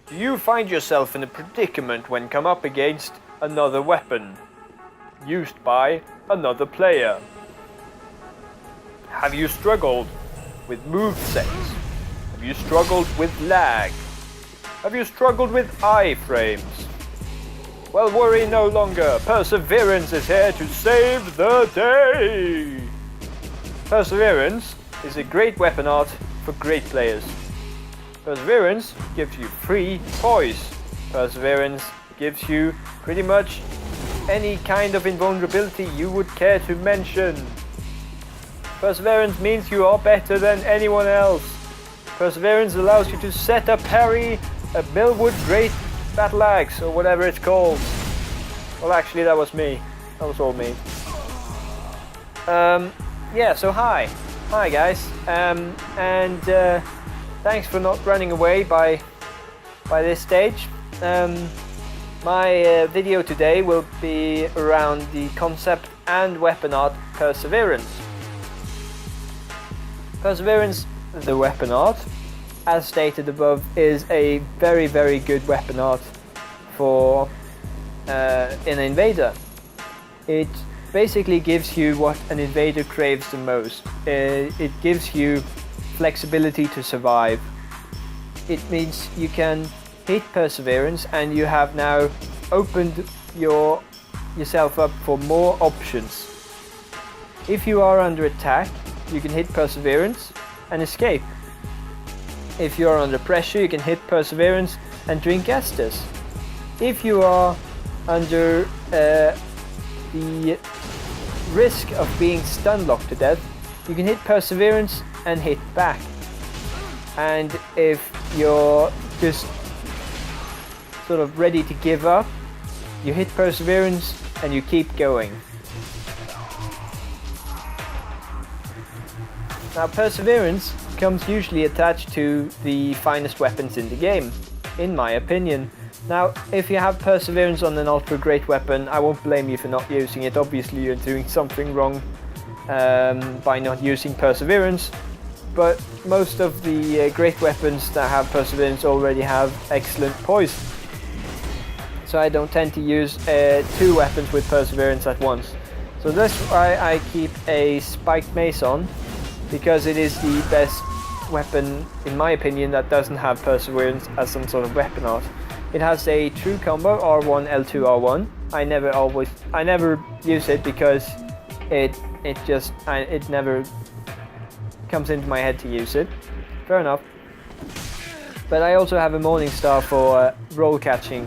Do you find yourself in a predicament when come up against another weapon used by another player? Have you struggled with movesets? Have you struggled with lag? Have you struggled with iframes? Well, worry no longer. Perseverance is here to save the day. Perseverance is a great weapon art for great players. Perseverance gives you free poise. Perseverance gives you pretty much any kind of invulnerability you would care to mention. Perseverance means you are better than anyone else. Perseverance allows you to set a parry, a Millwood Great Battle Axe, or whatever it's called. Well, actually, that was me. That was all me. Yeah, so hi. Hi, guys. Thanks for not running away by this stage. My video today will be around the concept and weapon art Perseverance. Perseverance, the weapon art, as stated above, is a very, very good weapon art for an invader. It basically gives you what an invader craves the most. It gives you flexibility to survive. It means you can hit Perseverance and you have now opened yourself up for more options. If you are under attack, you can hit Perseverance and escape. If you are under pressure, you can hit Perseverance and drink Estus. If you are under the risk of being stun locked to death, you can hit Perseverance and hit back. And if you're just sort of ready to give up, you hit Perseverance and you keep going. Now, Perseverance comes usually attached to the finest weapons in the game, in my opinion. Now, if you have Perseverance on an ultra great weapon, I won't blame you for not using it. Obviously, you're doing something wrong by not using Perseverance, but most of the great weapons that have Perseverance already have excellent poise. So I don't tend to use two weapons with Perseverance at once. So that's why I keep a spiked mace on, because it is the best weapon, in my opinion, that doesn't have Perseverance as some sort of weapon art. It has a true combo, R1, L2, R1. I never use it because it never comes into my head to use it. Fair enough. But I also have a Morning Star for roll catching.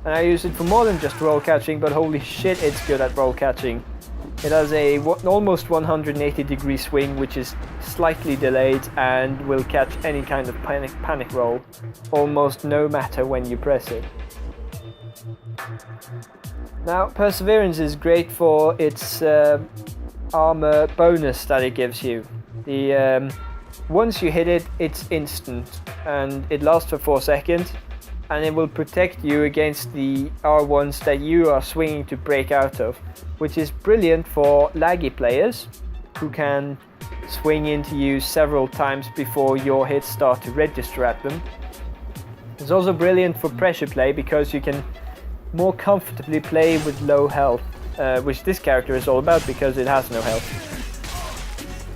And I use it for more than just roll catching, but holy shit, it's good at roll catching. It has a almost 180-degree swing, which is slightly delayed and will catch any kind of panic roll, almost no matter when you press it. Now, Perseverance is great for its armor bonus that it gives you. Once you hit it, it's instant, and it lasts for 4 seconds, and it will protect you against the R1s that you are swinging to break out of, which is brilliant for laggy players who can swing into you several times before your hits start to register at them. It's also brilliant for pressure play because you can more comfortably play with low health, which this character is all about because it has no health.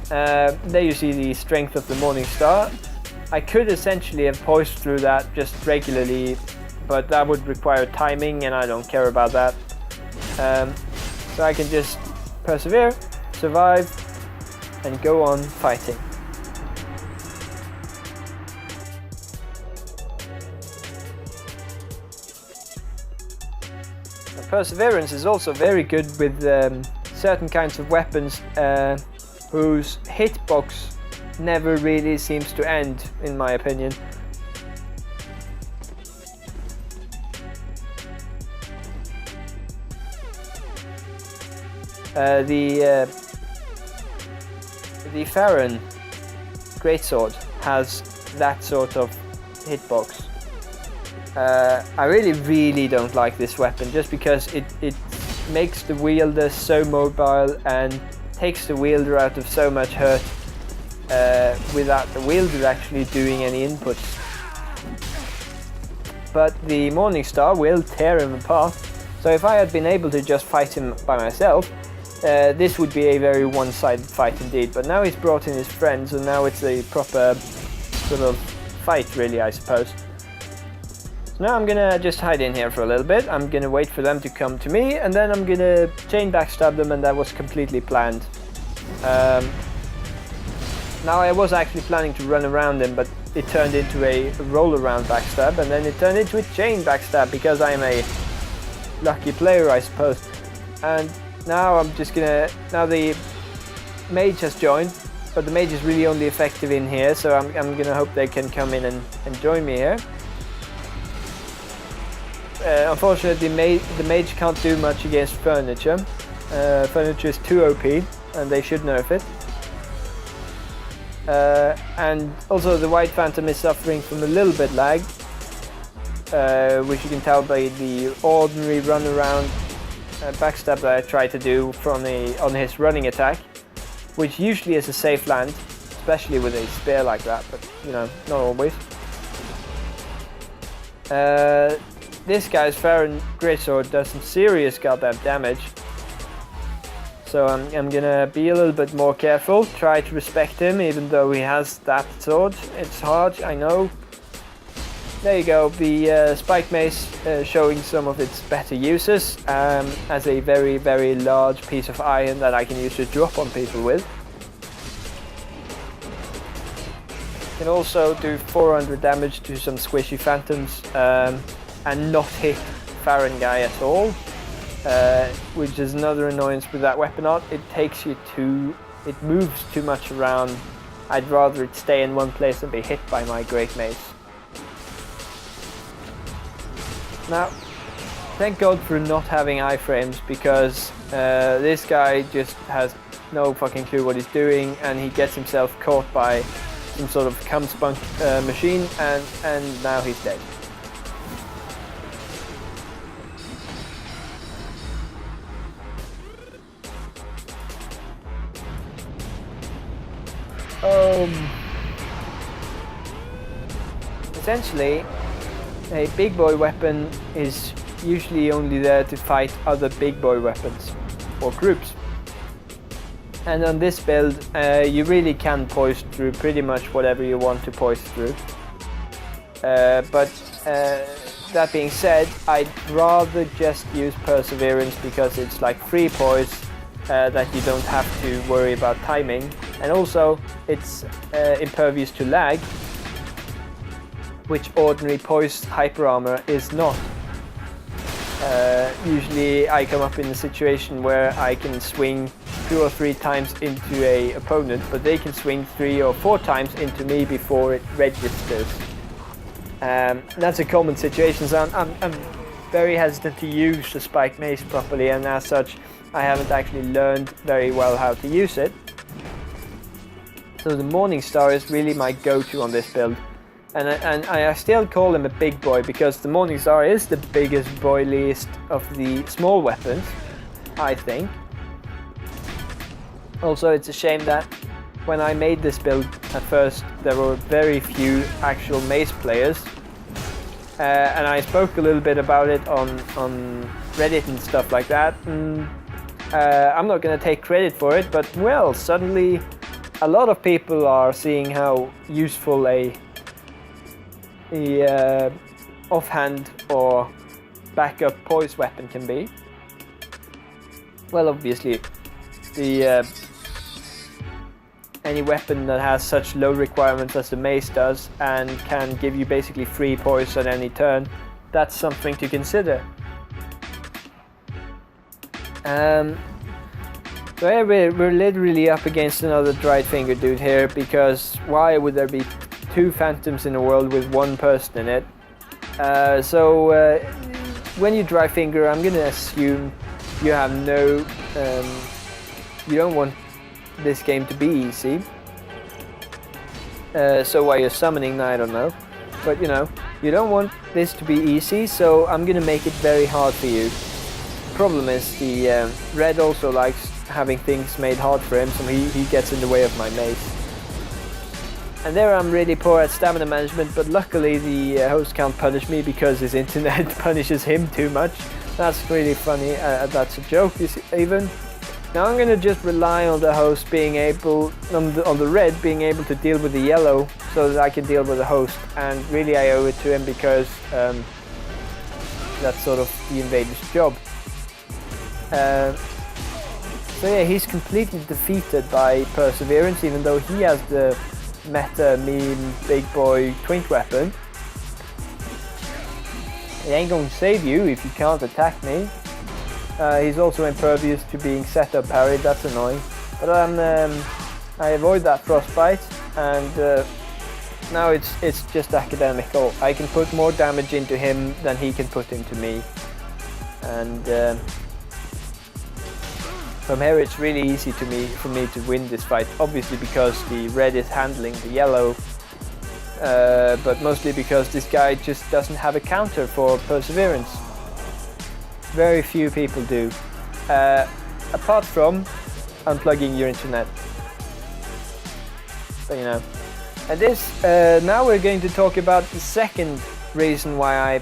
There you see the strength of the Morning Star. I could essentially have poised through that just regularly, but that would require timing and I don't care about that. So I can just persevere, survive, and go on fighting. Perseverance is also very good with certain kinds of weapons whose hitbox never really seems to end, in my opinion. The Farron Greatsword has that sort of hitbox. I really don't like this weapon just because it makes the wielder so mobile and takes the wielder out of so much hurt without the wielder actually doing any inputs. but the Morningstar will tear him apart. So if I had been able to just fight him by myself, this would be a very one-sided fight indeed. But now he's brought in his friends, and now it's a proper sort of fight, really, I suppose. So now I'm gonna just hide in here for a little bit. I'm gonna wait for them to come to me, and then I'm gonna chain backstab them, and that was completely planned. Now I was actually planning to run around him, but it turned into a roll around backstab, and then it turned into a chain backstab because I'm a lucky player, I suppose. And now I'm just gonna, now the mage has joined, but the mage is really only effective in here, so I'm gonna hope they can come in and join me here. Unfortunately, the mage can't do much against furniture. Furniture is too OP, and they should nerf it. And also the White Phantom is suffering from a little bit lag, which you can tell by the ordinary run around backstab that I try to do on his running attack, which usually is a safe land, especially with a spear like that, but you know, not always. This guy's Farron Greatsword does some serious goddamn damage. So I'm gonna be a little bit more careful, try to respect him even though he has that sword. It's hard, I know. There you go, the Spike Mace showing some of its better uses as a very, very large piece of iron that I can use to drop on people with. Can also do 400 damage to some squishy phantoms and not hit Farron guy at all. Which is another annoyance with that weapon art. It moves too much around. I'd rather it stay in one place and be hit by my Great Mace. Now, thank God for not having iframes, because this guy just has no fucking clue what he's doing, and he gets himself caught by some sort of cum-spunk machine, and now he's dead. Essentially, a big boy weapon is usually only there to fight other big boy weapons or groups. And on this build, you really can poise through pretty much whatever you want to poise through. But that being said, I'd rather just use Perseverance because it's like free poise that you don't have to worry about timing. And also, it's impervious to lag, which ordinary poised hyper armor is not. Usually I come up in a situation where I can swing 2 or 3 times into a opponent, but they can swing 3 or 4 times into me before it registers. That's a common situation, so I'm very hesitant to use the Spike Mace properly, and as such I haven't actually learned very well how to use it. So the Morningstar is really my go-to on this build. And I still call him a big boy because the Morningstar is the biggest, boiliest of the small weapons, I think. Also, it's a shame that when I made this build at first, there were very few actual mace players. And I spoke a little bit about it on Reddit and stuff like that. And, I'm not going to take credit for it, but well, suddenly a lot of people are seeing how useful a offhand or backup poise weapon can be. Well, obviously, any weapon that has such low requirements as the mace does and can give you basically free poise on any turn, that's something to consider. So yeah, we're literally up against another dried finger dude here, because why would there be 2 phantoms in a world with 1 person in it? When you dry finger, I'm gonna assume you have no, you don't want this game to be easy. So while you're summoning, I don't know, but you know, you don't want this to be easy, so I'm gonna make it very hard for you. Problem is, the red also likes having things made hard for him, so he gets in the way of my mace. And there I'm really poor at stamina management, but luckily the host can't punish me because his internet punishes him too much. That's really funny, that's a joke even. Now I'm gonna just rely on the host being able, on the red being able to deal with the yellow so that I can deal with the host, and really I owe it to him because that's sort of the invader's job. So yeah, he's completely defeated by Perseverance, even though he has the meta meme big boy twink weapon. It ain't gonna save you if you can't attack me. He's also impervious to being set up parried, that's annoying. But I avoid that frostbite, and now it's just academical. I can put more damage into him than he can put into me. And from here it's really easy for me to win this fight, obviously because the red is handling the yellow, but mostly because this guy just doesn't have a counter for Perseverance. Very few people do, apart from unplugging your internet. But you know. And now we're going to talk about the second reason why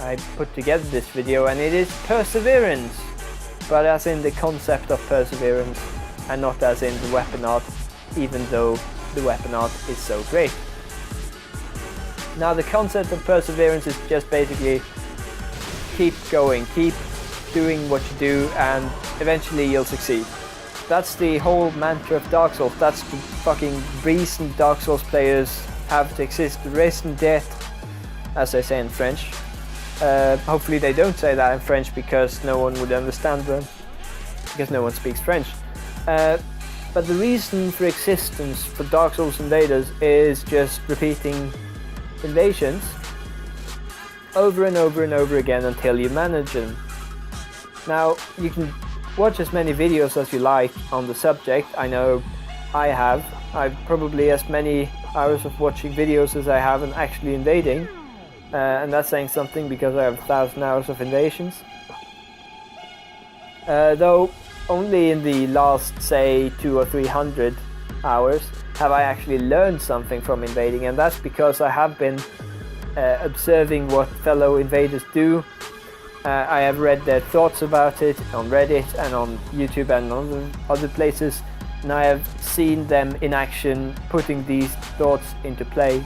I put together this video, and it is Perseverance. But as in the concept of Perseverance, and not as in the weapon art, even though the weapon art is so great. Now the concept of Perseverance is just basically keep going, keep doing what you do, and eventually you'll succeed. That's the whole mantra of Dark Souls. That's the fucking reason Dark Souls players have to exist. The raison d'etre, as they say in French. Hopefully they don't say that in French because no one would understand them, because no one speaks French. But the reason for existence for Dark Souls Invaders is just repeating invasions over and over and over again until you manage them. Now you can watch as many videos as you like on the subject. I know I've probably as many hours of watching videos as I have and actually invading. And that's saying something because I have 1,000 hours of invasions. Though only in the last, say, 200 or 300 hours have I actually learned something from invading, and that's because I have been observing what fellow invaders do. I have read their thoughts about it on Reddit and on YouTube and on other places, and I have seen them in action putting these thoughts into play,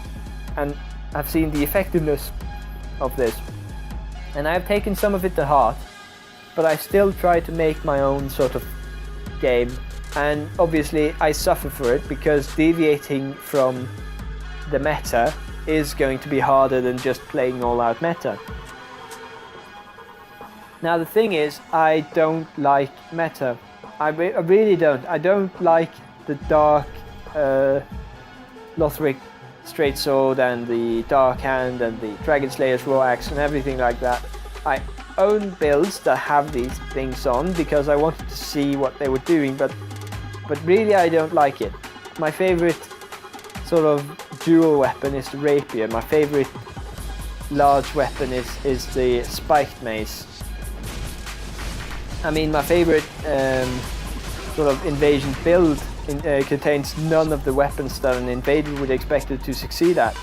and I've seen the effectiveness of this, and I've taken some of it to heart, but I still try to make my own sort of game, and obviously I suffer for it because deviating from the meta is going to be harder than just playing all out meta. Now the thing is, I don't like meta. I really don't. I don't like the dark Lothric Straight Sword and the Dark Hand and the Dragon Slayer's Raw Axe and everything like that. I own builds that have these things on because I wanted to see what they were doing, but really I don't like it. My favorite sort of dual weapon is the rapier. My favorite large weapon is the spiked mace. I mean, my favorite sort of invasion build contains none of the weapons that an invader would expect it to succeed at,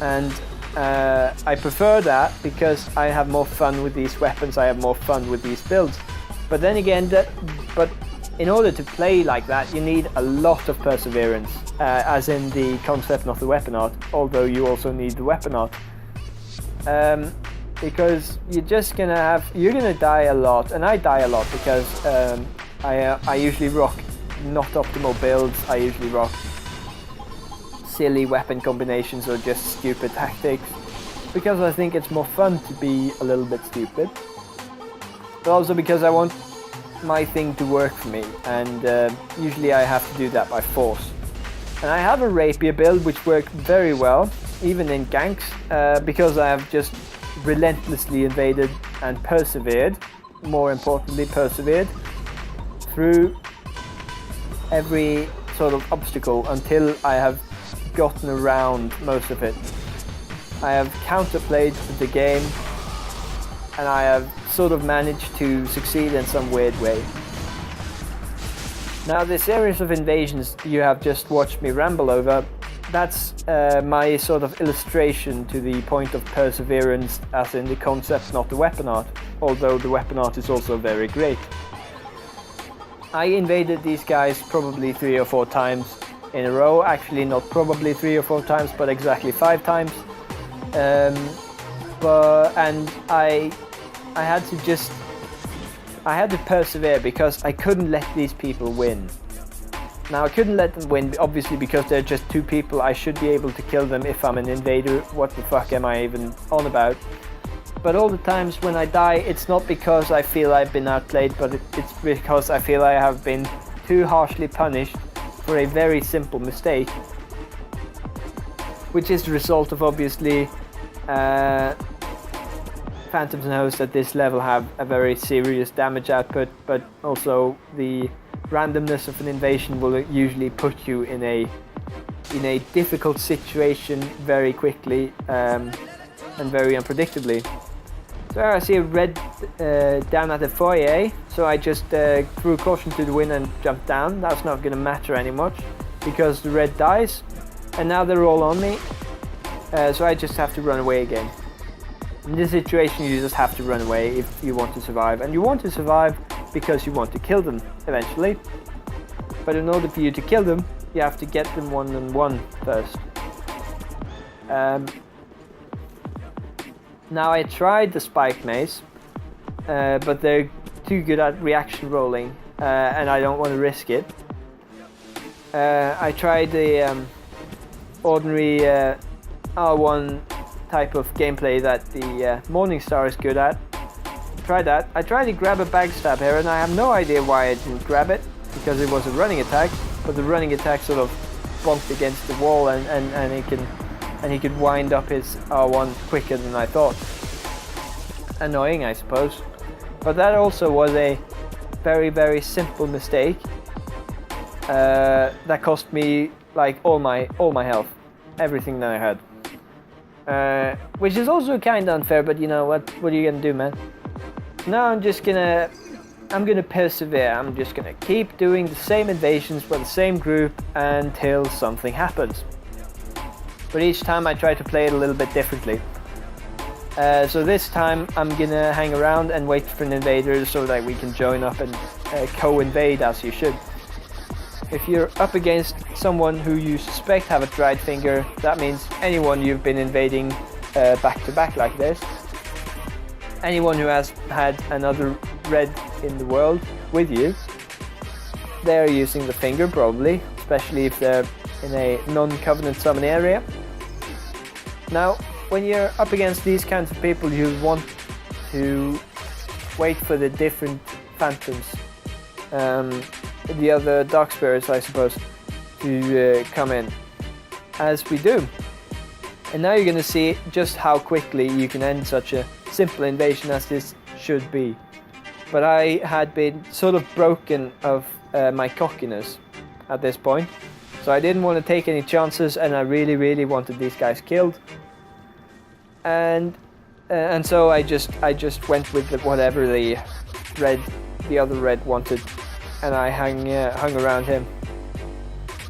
and I prefer that because I have more fun with these weapons, I have more fun with these builds. But then again, but in order to play like that you need a lot of perseverance, as in the concept of the weapon art, although you also need the weapon art, because you're gonna die a lot, and I die a lot because I usually rock not optimal builds. I usually rock silly weapon combinations or just stupid tactics because I think it's more fun to be a little bit stupid, but also because I want my thing to work for me, and usually I have to do that by force. And I have a rapier build which worked very well even in ganks, because I have just relentlessly invaded and persevered, more importantly persevered, through every sort of obstacle until I have gotten around most of it. I have counterplayed the game, and I have sort of managed to succeed in some weird way. Now, the series of invasions you have just watched me ramble over that's my sort of illustration to the point of perseverance, as in the concept, not the weapon art, although the weapon art is also very great. I invaded these guys probably 3 or 4 times in a row. Actually, not probably 3 or 4 times, but exactly 5 times. And I had to persevere because I couldn't let these people win. Now, I couldn't let them win, obviously, because they're just 2 people. I should be able to kill them if I'm an invader. What the fuck am I even on about? But all the times when I die, it's not because I feel I've been outplayed, but it's because I feel I have been too harshly punished for a very simple mistake, which is the result of, obviously, Phantoms and Hosts at this level have a very serious damage output, but also the randomness of an invasion will usually put you in a difficult situation very quickly and very unpredictably. So I see a red down at the foyer, so I just threw caution to the wind and jumped down. That's not going to matter any much because the red dies, and now they're all on me, so I just have to run away again. In this situation, you just have to run away if you want to survive, and you want to survive because you want to kill them eventually. But in order for you to kill them, you have to get them one-on-one first. Now, I tried the spike mace, but they're too good at reaction rolling, and I don't want to risk it. I tried the ordinary R1 type of gameplay that the Morningstar is good at. Try that. I tried to grab a backstab here, and I have no idea why I didn't grab it, because it was a running attack, but the running attack sort of bonked against the wall, and he could wind up his R1 quicker than I thought. Annoying, I suppose. But that also was a very, very simple mistake that cost me like all my health, everything that I had. Which is also kind of unfair, but you know what are you gonna do, man? Now I'm gonna persevere. I'm just gonna keep doing the same invasions for the same group until something happens. But each time I try to play it a little bit differently. So this time I'm gonna hang around and wait for an invader so that we can join up and co-invade as you should. If you're up against someone who you suspect have a dried finger, that means anyone you've been invading back to back like this. Anyone who has had another red in the world with you, they're using the finger probably, especially if they're in a non-covenant summon area. Now, when you're up against these kinds of people, you want to wait for the different phantoms, the other dark spirits, I suppose, to come in, as we do. And now you're going to see just how quickly you can end such a simple invasion as this should be. But I had been sort of broken of my cockiness at this point, so I didn't want to take any chances, and I really, really wanted these guys killed. And so I just went with whatever the other red wanted, and I hung around him.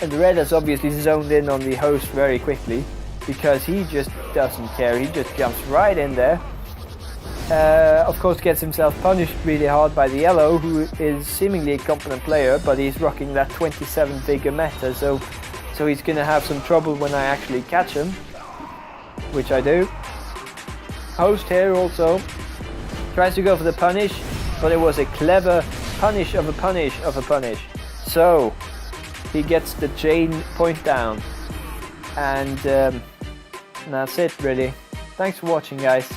And the red has obviously zoned in on the host very quickly, because he just doesn't care. He just jumps right in there. Of course, gets himself punished really hard by the yellow, who is seemingly a competent player, but he's rocking that 27 vigor meta, so he's gonna have some trouble when I actually catch him, which I do. Host here also tries to go for the punish, but it was a clever punish of a punish of a punish. So he gets the chain point down, and that's it really. Thanks for watching, guys.